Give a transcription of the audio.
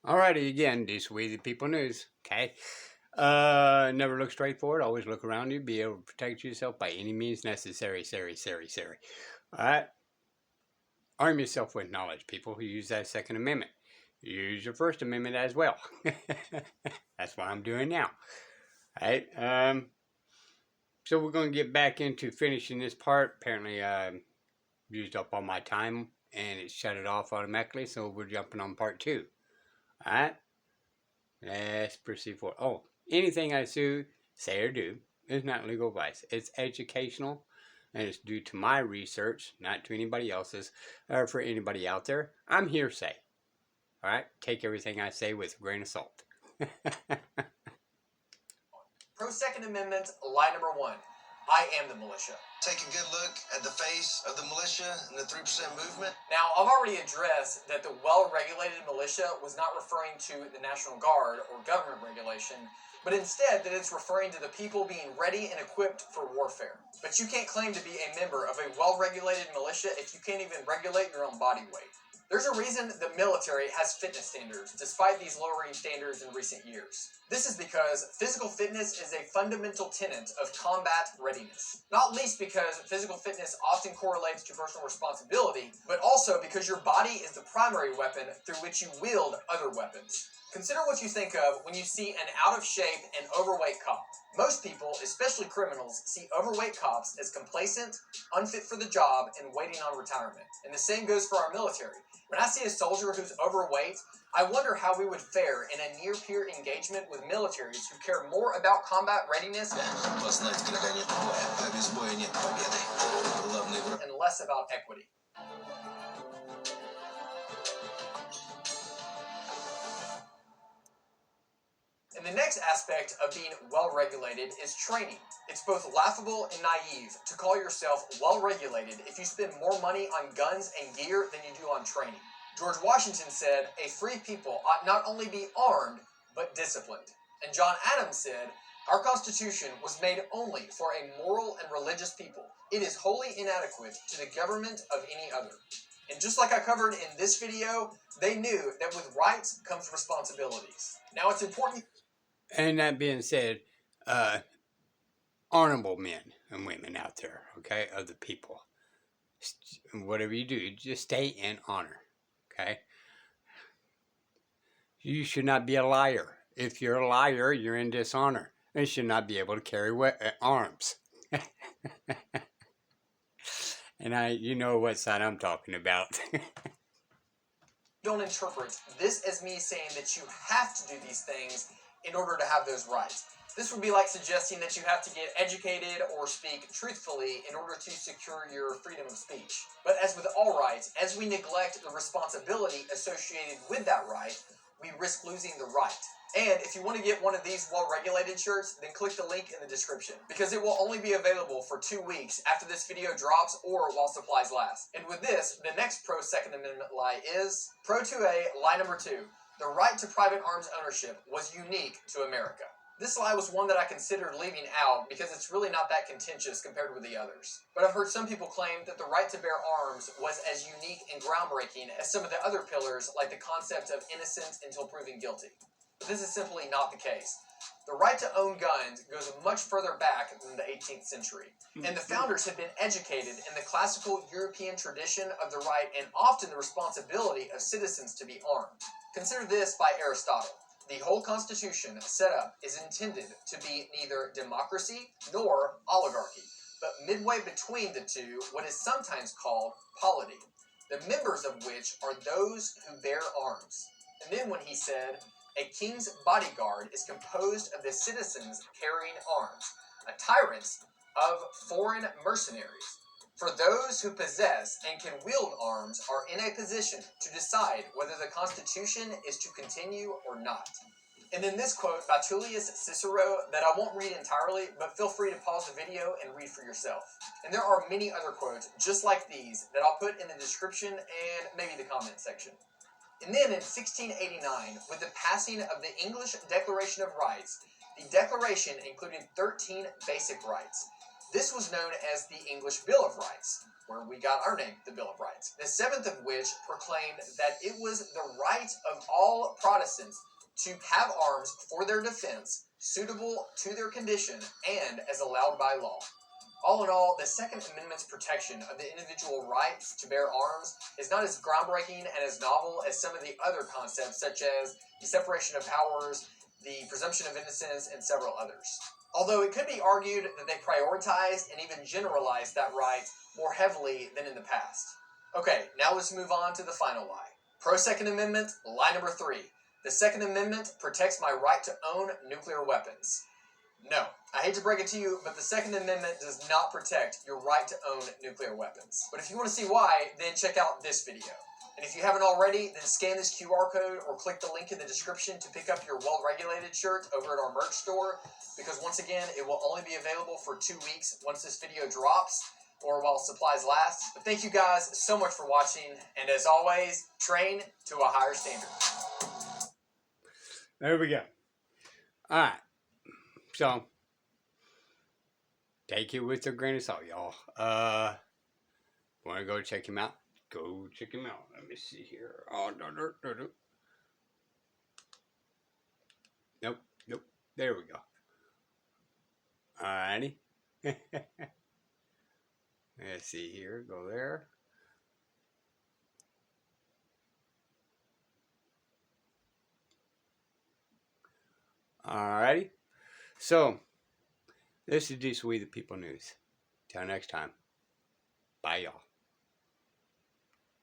Alrighty, again, this We the People News. Okay. Never look straight forward. Always look around you. Be able to protect yourself by any means necessary. Alright. Arm yourself with knowledge, people who use that Second Amendment. Use your First Amendment as well. That's what I'm doing now. Alright. So we're going to get back into finishing this part. Apparently, I used up all my time and it shut it off automatically. So we're jumping on part 2. Alright. Let's proceed forward. Oh, anything I say or do is not legal advice. It's educational, and it's due to my research, not to anybody else's, or for anybody out there. I'm hearsay. All right? Take everything I say with a grain of salt. Pro Second Amendment, lie number 1. I am the militia. Take a good look at the face of the militia and the 3% movement. Now, I've already addressed that the well-regulated militia was not referring to the National Guard or government regulation, but instead that it's referring to the people being ready and equipped for warfare. But you can't claim to be a member of a well-regulated militia if you can't even regulate your own body weight. There's a reason the military has fitness standards, despite these lowering standards in recent years. This is because physical fitness is a fundamental tenet of combat readiness. Not least because physical fitness often correlates to personal responsibility, but also because your body is the primary weapon through which you wield other weapons. Consider what you think of when you see an out-of-shape and overweight cop. Most people, especially criminals, see overweight cops as complacent, unfit for the job, and waiting on retirement. And the same goes for our military. When I see a soldier who's overweight, I wonder how we would fare in a near-peer engagement with militaries who care more about combat readiness and less about equity. And the next aspect of being well-regulated is training. It's both laughable and naive to call yourself well-regulated if you spend more money on guns and gear than you do on training. George Washington said, "A free people ought not only be armed, but disciplined." And John Adams said, "Our Constitution was made only for a moral and religious people. It is wholly inadequate to the government of any other." And just like I covered in this video, they knew that with rights comes responsibilities. Now it's important... And that being said, honorable men and women out there, okay, of the people. Whatever you do, just stay in honor, okay? You should not be a liar. If you're a liar, you're in dishonor. You should not be able to carry arms. And you know what side I'm talking about. Don't interpret this as me saying that you have to do these things in order to have those rights. This would be like suggesting that you have to get educated or speak truthfully in order to secure your freedom of speech. But as with all rights, as we neglect the responsibility associated with that right, we risk losing the right. And if you want to get one of these well-regulated shirts, then click the link in the description, because it will only be available for 2 weeks after this video drops or while supplies last. And with this, the next pro Second Amendment lie is Pro 2A, lie number 2. The right to private arms ownership was unique to America. This lie was one that I considered leaving out because it's really not that contentious compared with the others. But I've heard some people claim that the right to bear arms was as unique and groundbreaking as some of the other pillars, like the concept of innocence until proven guilty. But this is simply not the case. The right to own guns goes much further back than the 18th century. And the founders had been educated in the classical European tradition of the right and often the responsibility of citizens to be armed. Consider this by Aristotle. The whole Constitution set up is intended to be neither democracy nor oligarchy, but midway between the two, what is sometimes called polity, the members of which are those who bear arms. And then when he said, "A king's bodyguard is composed of the citizens carrying arms, a tyrant of foreign mercenaries. For those who possess and can wield arms are in a position to decide whether the Constitution is to continue or not." And then this quote by Tullius Cicero that I won't read entirely, but feel free to pause the video and read for yourself. And there are many other quotes just like these that I'll put in the description and maybe the comment section. And then in 1689, with the passing of the English Declaration of Rights, the Declaration included 13 basic rights. This was known as the English Bill of Rights, where we got our name, the Bill of Rights. The seventh of which proclaimed that it was the right of all Protestants to have arms for their defense, suitable to their condition, and as allowed by law. All in all, the Second Amendment's protection of the individual rights to bear arms is not as groundbreaking and as novel as some of the other concepts, such as the separation of powers, the presumption of innocence, and several others. Although it could be argued that they prioritized and even generalized that right more heavily than in the past. Okay, now let's move on to the final lie. Pro-Second Amendment, lie number 3. The Second Amendment protects my right to own nuclear weapons. No, I hate to break it to you, but the Second Amendment does not protect your right to own nuclear weapons. But if you want to see why, then check out this video. And if you haven't already, then scan this QR code or click the link in the description to pick up your well-regulated shirt over at our merch store, because once again, it will only be available for 2 weeks once this video drops, or while supplies last. But thank you guys so much for watching, and as always, train to a higher standard. There we go. All right. So, take it with a grain of salt, y'all. Want to go check him out? Go check him out. Let me see here. Oh, no. Nope. There we go. Alrighty. Let's see here. Go there. Alrighty. So, this is just We the People News. Till next time. Bye, y'all.